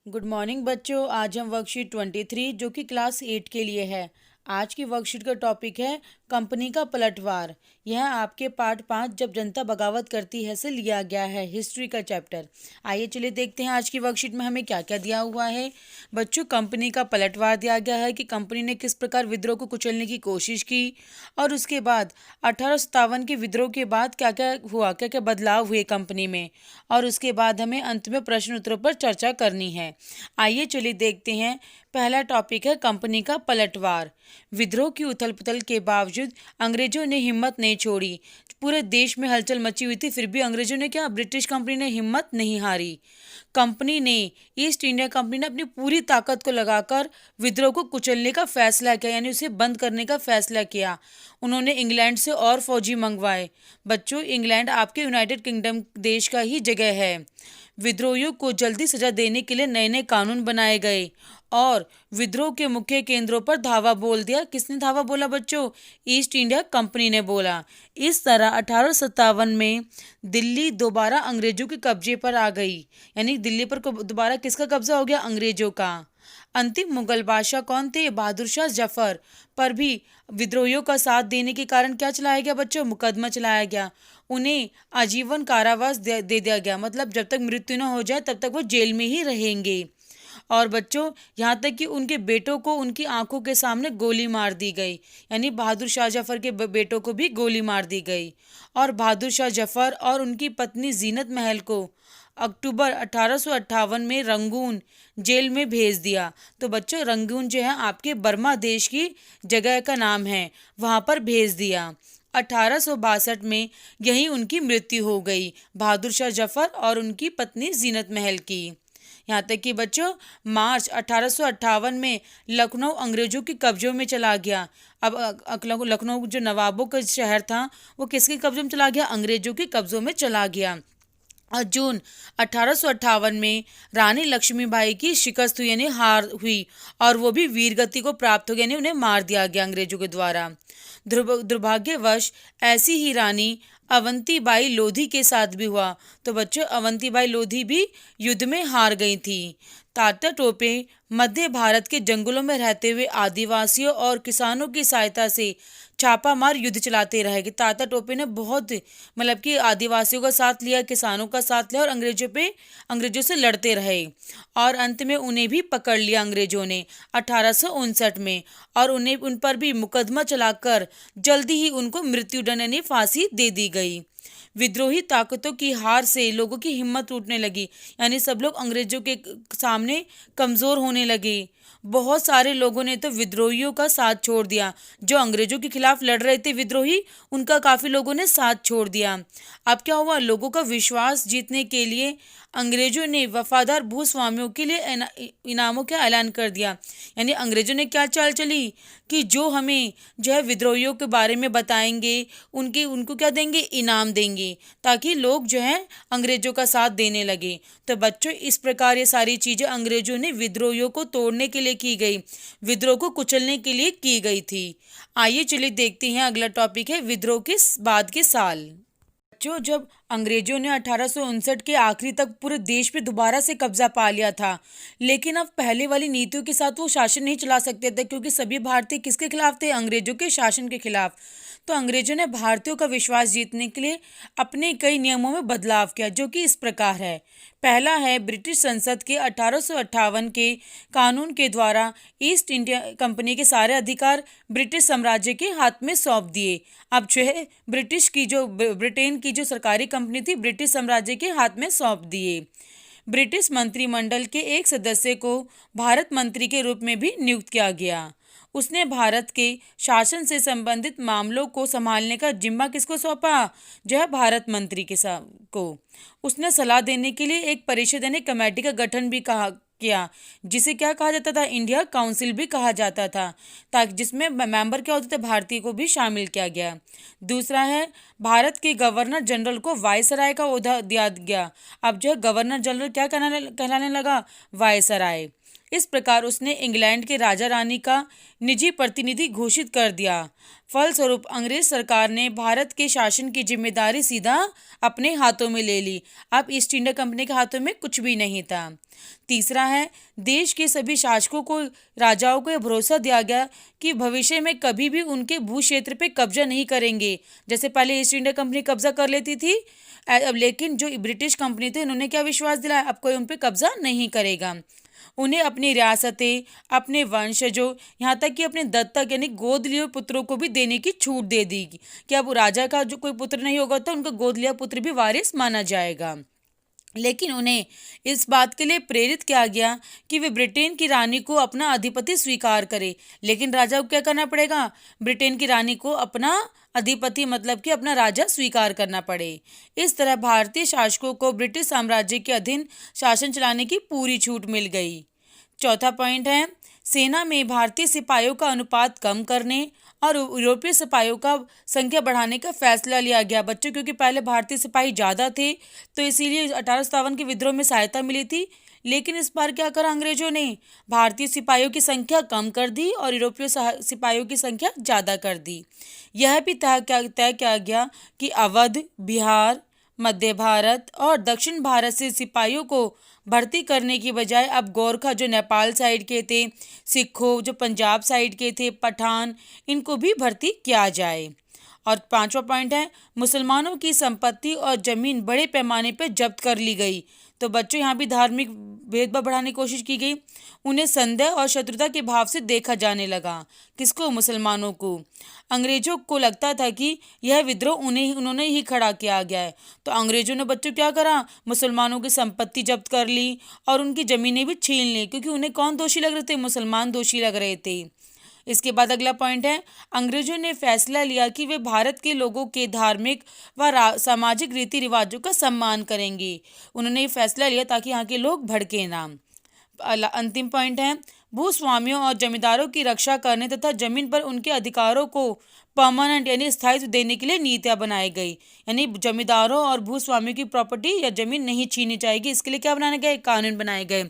Good morning बच्चों। आज हम वर्कशीट 23 जो कि क्लास 8 के लिए है। आज की वर्कशीट का टॉपिक है कंपनी का पलटवार। यह आपके पार्ट 5 जब जनता बगावत करती है से लिया गया है, हिस्ट्री का चैप्टर। आइए चलिए देखते हैं आज की वर्कशीट में हमें क्या क्या दिया हुआ है। बच्चों, कंपनी का पलटवार दिया गया है कि कंपनी ने किस प्रकार विद्रोह को कुचलने की कोशिश की और उसके बाद 1857 के विद्रोह के बाद क्या क्या हुआ, क्या क्या बदलाव हुए कंपनी में, और उसके बाद हमें अंत में प्रश्न उत्तरों पर चर्चा करनी है। आइए चलिए देखते हैं। पहला टॉपिक है कंपनी का पलटवार। विद्रोह की उथल पुथल के बावजूद अंग्रेजों ने हिम्मत नहीं छोड़ी। पूरे देश में हलचल मची हुई थी, फिर भी अंग्रेजों ने क्या, ब्रिटिश कंपनी ने हिम्मत नहीं हारी। कंपनी ने, ईस्ट इंडिया कंपनी ने अपनी पूरी ताकत को लगाकर विद्रोह को कुचलने का फैसला किया, यानी उसे बंद करने का फैसला किया। उन्होंने इंग्लैंड से और फौजी मंगवाए। बच्चों, इंग्लैंड आपके यूनाइटेड किंगडम देश का ही जगह है। विद्रोहियों को जल्दी सजा देने के लिए नए नए कानून बनाए गए और विद्रोह के मुख्य केंद्रों पर धावा बोल दिया। किसने धावा बोला बच्चों? ईस्ट इंडिया कंपनी ने बोला। इस तरह 1857 में दिल्ली दोबारा अंग्रेजों के कब्जे पर आ गई, यानी दिल्ली पर दोबारा किसका कब्जा हो गया? अंग्रेजों का। अंतिम मुगल बादशाह कौन थे? बहादुर शाह जफर पर भी विद्रोहियों का साथ देने के कारण क्या चलाया गया बच्चों? मुकदमा चलाया गया। उन्हें आजीवन कारावास दे दिया गया, मतलब जब तक मृत्यु न हो जाए तब तक वो जेल में ही रहेंगे। और बच्चों, यहाँ तक कि उनके बेटों को उनकी आंखों के सामने गोली मार दी गई, यानी बहादुर शाह जफर के बेटों को भी गोली मार दी गई। और बहादुर शाह जफर और उनकी पत्नी जीनत महल को अक्टूबर 1858 में रंगून जेल में भेज दिया। तो बच्चों, रंगून जो है आपके बर्मा देश की जगह का नाम है, वहाँ पर भेज दिया। 1862 में यही उनकी मृत्यु हो गई, बहादुर शाह जफर और उनकी पत्नी जीनत महल की। यहाँ तक कि बच्चों, मार्च 1858 में लखनऊ अंग्रेजों के कब्जों में चला गया। अब लखनऊ जो नवाबों का शहर था वो किसके कब्जों में चला गया? अंग्रेजों के कब्जों में चला गया। और जून 1858 में रानी लक्ष्मीबाई की शिकस्त हुई, यानी हार हुई, और वो भी वीरगति को प्राप्त हो गया, यानी उन्हें मार दिया गया अंग्रेजों के द्वारा। दुर्भाग्यवश ऐसी ही रानी अवंतीबाई लोधी के साथ भी हुआ। तो बच्चों, अवंतीबाई लोधी भी युद्ध में हार गई थी। तात्या टोपे मध्य भारत के जंगलों में रहते हुए आदिवासियों और किसानों की सहायता से छापामार युद्ध चलाते रहेंगे। तात्या टोपे ने बहुत, मतलब कि आदिवासियों का साथ लिया, किसानों का साथ लिया और अंग्रेजों से लड़ते रहे। और अंत में उन्हें भी पकड़ लिया अंग्रेजों ने 1859 में, और उन पर भी मुकदमा चलाकर जल्दी ही उनको मृत्युदंड यानी फांसी दे दी गई। विद्रोही ताकतों की हार से लोगों की हिम्मत टूटने लगी, यानी सब लोग अंग्रेजों के सामने कमज़ोर होने लगे। बहुत सारे लोगों ने तो विद्रोहियों का साथ छोड़ दिया। जो अंग्रेजों के खिलाफ लड़ रहे थे विद्रोही, उनका काफ़ी लोगों ने साथ छोड़ दिया। अब क्या हुआ? लोगों का विश्वास जीतने के लिए अंग्रेजों ने वफादार भूस्वामियों के लिए इनामों का ऐलान कर दिया। यानी अंग्रेजों ने क्या चाल चली कि जो हमें जो है विद्रोहियों के बारे में बताएंगे, उनको क्या देंगे? इनाम देंगे, ताकि लोग जो है अंग्रेजों का साथ देने लगे। तो बच्चों, इस प्रकार ये सारी चीज़ें अंग्रेजों ने विद्रोहियों को तोड़ने के लिए की गई, विद्रोह को कुचलने के लिए की गई थी। आइए चलिए देखते हैं, अगला टॉपिक है विद्रोह के बाद के साल। जो जब अंग्रेजों ने 1859 के आखिरी तक पूरे देश पे दोबारा से कब्जा पा लिया था, लेकिन अब पहले वाली नीतियों के साथ वो शासन नहीं चला सकते थे, क्योंकि सभी भारतीय किसके खिलाफ थे? अंग्रेजों के शासन के खिलाफ। तो अंग्रेजों ने भारतीयों का विश्वास जीतने के लिए अपने कई नियमों में बदलाव किया, जो कि इस प्रकार है। पहला है, ब्रिटिश संसद के 1858 के कानून के द्वारा ईस्ट इंडिया कंपनी के सारे अधिकार ब्रिटिश साम्राज्य के हाथ में सौंप दिए। अब जो है ब्रिटेन की जो सरकारी कंपनी थी, ब्रिटिश साम्राज्य के हाथ में सौंप दिए। ब्रिटिश मंत्रिमंडल के एक सदस्य को भारत मंत्री के रूप में भी नियुक्त किया गया। उसने भारत के शासन से संबंधित मामलों को संभालने का जिम्मा किसको सौंपा? जो है भारत मंत्री को। उसने सलाह देने के लिए एक परिषद यानी कमेटी का गठन भी किया, जिसे क्या कहा जाता था? इंडिया काउंसिल भी कहा जाता था, ताकि जिसमें मेंबर क्या होते थे? भारतीय को भी शामिल किया गया। दूसरा है, भारत के गवर्नर जनरल को वायसराय का ओहदा दिया गया। अब जो है गवर्नर जनरल क्या कहलाने लगा? वायसराय। इस प्रकार उसने इंग्लैंड के राजा रानी का निजी प्रतिनिधि घोषित कर दिया। फलस्वरूप अंग्रेज सरकार ने भारत के शासन की जिम्मेदारी सीधा अपने हाथों में ले ली। अब ईस्ट इंडिया कंपनी के हाथों में कुछ भी नहीं था। तीसरा है, देश के सभी शासकों को, राजाओं को यह भरोसा दिया गया कि भविष्य में कभी भी उनके भू क्षेत्र पे कब्जा नहीं करेंगे। जैसे पहले ईस्ट इंडिया कंपनी कब्जा कर लेती थी, अब लेकिन जो ब्रिटिश कंपनी थी उन्होंने क्या विश्वास दिलाया, अब कोई उन पे कब्जा नहीं करेगा। उन्हें अपनी रियासतें, अपने वंशजों, यहाँ तक कि अपने दत्तक यानी गोद लिए पुत्रों को भी देने की छूट दे दी कि अब राजा का जो कोई पुत्र नहीं होगा तो उनका गोद लिया पुत्र भी वारिस माना जाएगा। लेकिन उन्हें इस बात के लिए प्रेरित किया गया कि वे ब्रिटेन की रानी को अपना अधिपति स्वीकार करे। लेकिन राजा को क्या करना पड़ेगा, ब्रिटेन की रानी को अपना अधिपति मतलब कि अपना राजा स्वीकार करना पड़े। इस तरह भारतीय शासकों को ब्रिटिश साम्राज्य के अधीन शासन चलाने की पूरी छूट मिल गई। चौथा पॉइंट है, सेना में भारतीय सिपाहियों का अनुपात कम करने और यूरोपीय सिपाहियों का संख्या बढ़ाने का फैसला लिया गया बच्चों, क्योंकि पहले भारतीय सिपाही ज़्यादा थे तो इसीलिए 1857 के विद्रोह में सहायता मिली थी। लेकिन इस बार क्या करा अंग्रेजों ने, भारतीय सिपाहियों की संख्या कम कर दी और यूरोपीय सिपाहियों की संख्या ज़्यादा कर दी। यह भी तय किया गया कि अवध, बिहार, मध्य भारत और दक्षिण भारत से सिपाहियों को भर्ती करने की बजाय अब गोरखा जो नेपाल साइड के थे, सिखों जो पंजाब साइड के थे, पठान, इनको भी भर्ती किया जाए। और पांचवा पॉइंट है, मुसलमानों की संपत्ति और जमीन बड़े पैमाने पर जब्त कर ली गई। तो बच्चों यहाँ भी धार्मिक भेदभाव बढ़ाने की कोशिश की गई। उन्हें संदेह और शत्रुता के भाव से देखा जाने लगा। किसको, मुसलमानों को। अंग्रेजों को लगता था कि यह विद्रोह उन्होंने ही खड़ा किया गया है। तो अंग्रेजों ने बच्चों क्या करा, मुसलमानों की संपत्ति जब्त कर ली और उनकी जमीनें भी छीन ली, क्योंकि उन्हें कौन दोषी लग रहे थे, मुसलमान दोषी लग रहे थे। इसके बाद अगला पॉइंट है, अंग्रेजों ने फैसला लिया कि वे भारत के लोगों के धार्मिक व सामाजिक रीति रिवाजों का सम्मान करेंगे। उन्होंने ये फैसला लिया ताकि यहाँ के लोग भड़के ना। अंतिम पॉइंट है, भूस्वामियों और जमींदारों की रक्षा करने तथा जमीन पर उनके अधिकारों को परमानेंट यानी स्थायित्व देने के लिए नीतियां बनाई गई। यानी जमींदारों और भूस्वामियों की प्रॉपर्टी या जमीन नहीं छीनी जाएगी, इसके लिए क्या बनाए गए, कानून बनाए गए।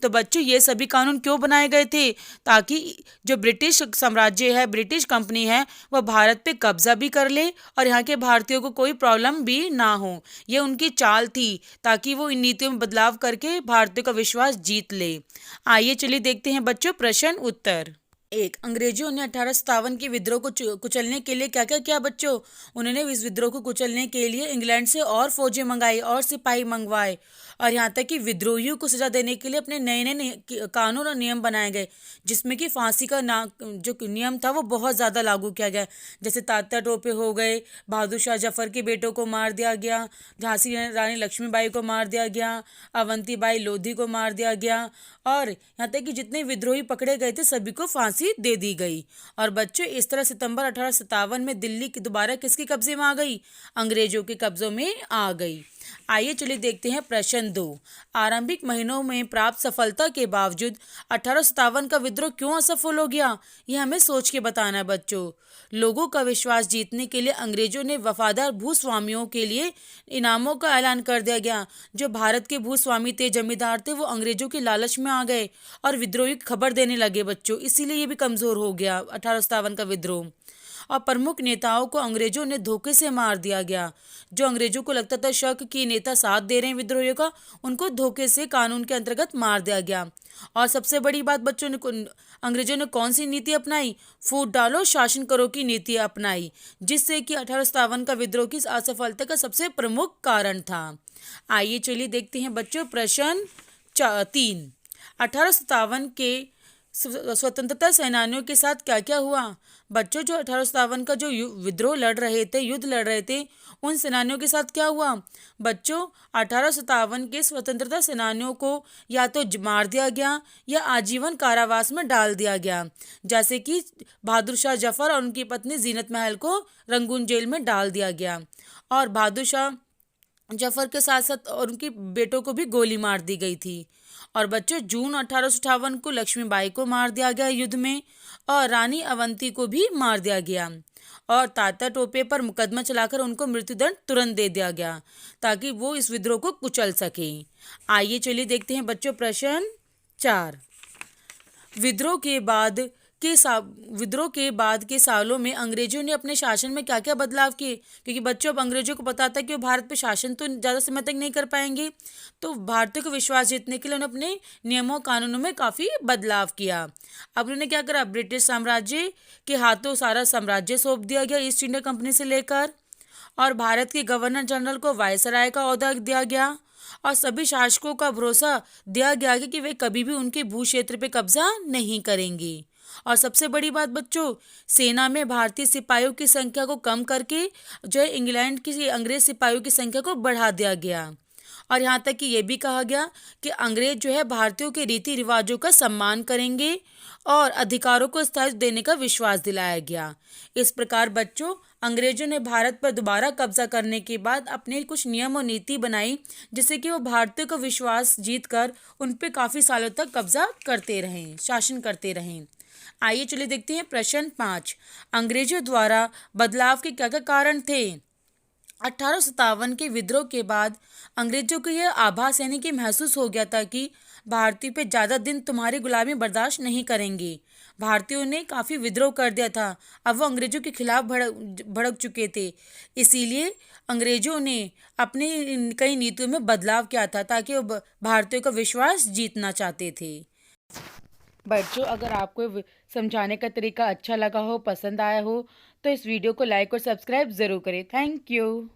तो बच्चों ये सभी कानून क्यों बनाए गए थे, ताकि जो ब्रिटिश साम्राज्य है, ब्रिटिश कंपनी है, वह भारत पे कब्जा भी कर ले और यहाँ के भारतीयों को कोई प्रॉब्लम भी ना हो। ये उनकी चाल थी ताकि वो इन नीतियों में बदलाव करके भारतीयों का विश्वास जीत ले। आइए चलिए देखते हैं बच्चों प्रश्न उत्तर। एक, अंग्रेजों ने 1857 के विद्रोह को कुचलने के लिए क्या क्या किया बच्चों। उन्होंने इस विद्रोह को कुचलने के लिए इंग्लैंड से और फौजें मंगाई और सिपाही मंगवाए और यहाँ तक कि विद्रोहियों को सजा देने के लिए अपने नए नए कानून और नियम बनाए गए, जिसमें कि फांसी का जो नियम था वो बहुत ज़्यादा लागू किया गया। जैसे तात्या टोपे हो गए, बहादुर शाह जफर के बेटों को मार दिया गया, झांसी रानी लक्ष्मीबाई को मार दिया गया, अवंतीबाई लोधी को मार दिया गया और यहाँ तक कि जितने विद्रोही पकड़े गए थे सभी को फांसी दे दी गई। और बच्चों इस तरह सितंबर 1857 में दिल्ली की दोबारा किसके कब्जे में आ गई, अंग्रेजों के कब्जों में आ गई। आइए चलिए देखते हैं प्रश्न 2। आरंभिक महीनों में प्राप्त सफलता के बावजूद 1857 का विद्रोह क्यों असफल हो गया, यह हमें सोच के बताना है बच्चों। लोगों का विश्वास जीतने के लिए अंग्रेजों ने वफादार भूस्वामियों के लिए इनामों का ऐलान कर दिया गया। जो भारत के भूस्वामी थे, जमींदार थे, वो अंग्रेजों के लालच में आ गए और विद्रोही की खबर देने लगे बच्चों, इसीलिए ये भी कमजोर हो गया 1857 का विद्रोह। और प्रमुख नेताओं को अंग्रेजों ने धोखे से मार दिया गया। जो अंग्रेजों को लगता था शक कि नेता साथ दे रहे हैं विद्रोहियों का, उनको धोखे से कानून के अंतर्गत मार दिया गया। और सबसे बड़ी बात बच्चों ने अंग्रेजों ने कौन सी नीति अपनाई, फूट डालो शासन करो की नीति अपनाई, जिससे कि 1857 का विद्रोह की असफलता का सबसे प्रमुख कारण था। आइए चलिए देखते हैं बच्चों प्रश्न 3। 1857 के स्वतंत्रता सेनानियों के साथ क्या क्या हुआ बच्चों। जो 1857 का जो विद्रोह लड़ रहे थे, युद्ध लड़ रहे थे, उन सेनानियों के साथ क्या हुआ बच्चों। 1857 के स्वतंत्रता सेनानियों को या तो मार दिया गया या आजीवन कारावास में डाल दिया गया। जैसे कि बहादुर शाह जफर और उनकी पत्नी जीनत महल को रंगून जेल में डाल दिया गया और बहादुर शाह जफर के साथ साथ और उनके बेटों को भी गोली मार दी गई थी। और बच्चों जून 1858 को लक्ष्मीबाई को मार दिया गया युद्ध में और रानी अवंती को भी मार दिया गया और तात्या टोपे पर मुकदमा चलाकर उनको मृत्युदंड तुरंत दे दिया गया ताकि वो इस विद्रोह को कुचल सके। आइए चलिए देखते हैं बच्चों प्रश्न 4। विद्रोह के बाद विद्रोह के बाद के सालों में अंग्रेजों ने अपने शासन में क्या क्या बदलाव किए, क्योंकि बच्चों अब अंग्रेजों को पता था कि वो भारत पे शासन तो ज़्यादा समय तक नहीं कर पाएंगे। तो भारतीयों का विश्वास जीतने के लिए उन्होंने अपने नियमों कानूनों में काफ़ी बदलाव किया। अब उन्होंने क्या करा, ब्रिटिश साम्राज्य के हाथों सारा साम्राज्य सौंप दिया गया ईस्ट इंडिया कंपनी से लेकर, और भारत के गवर्नर जनरल को वायसराय का ओहदा दिया गया, और सभी शासकों का भरोसा दिया गया कि वे कभी भी उनके भू क्षेत्र पे कब्जा नहीं करेंगे। और सबसे बड़ी बात बच्चों, सेना में भारतीय सिपाहियों की संख्या को कम करके जो है इंग्लैंड की अंग्रेज सिपाहियों की संख्या को बढ़ा दिया गया। और यहाँ तक कि ये भी कहा गया कि अंग्रेज जो है भारतीयों के रीति रिवाजों का सम्मान करेंगे और अधिकारों को स्थायित्व देने का विश्वास दिलाया गया। इस प्रकार बच्चों, अंग्रेजों ने भारत पर दोबारा कब्जा करने के बाद अपने कुछ नियम और नीति बनाई, जिससे कि वो भारतीयों का विश्वास जीतकर उन पर काफ़ी सालों तक कब्जा करते रहें, शासन करते रहें। आइए चलिए देखते हैं प्रश्न 5। अंग्रेजों द्वारा बदलाव के क्या क्या कारण थे। 1857 के विद्रोह के बाद अंग्रेजों को यह आभास यानी कि महसूस हो गया था कि भारतीयों पे ज़्यादा दिन तुम्हारी गुलामी बर्दाश्त नहीं करेंगे। भारतीयों ने काफ़ी विद्रोह कर दिया था, अब वो अंग्रेजों के खिलाफ भड़क चुके थे। इसीलिए अंग्रेजों ने अपनी कई नीतियों में बदलाव किया था, ताकि वो भारतीयों का विश्वास जीतना चाहते थे। बच्चों, अगर आपको समझाने का तरीका अच्छा लगा हो, पसंद आया हो, तो इस वीडियो को लाइक और सब्सक्राइब ज़रूर करें। Thank you.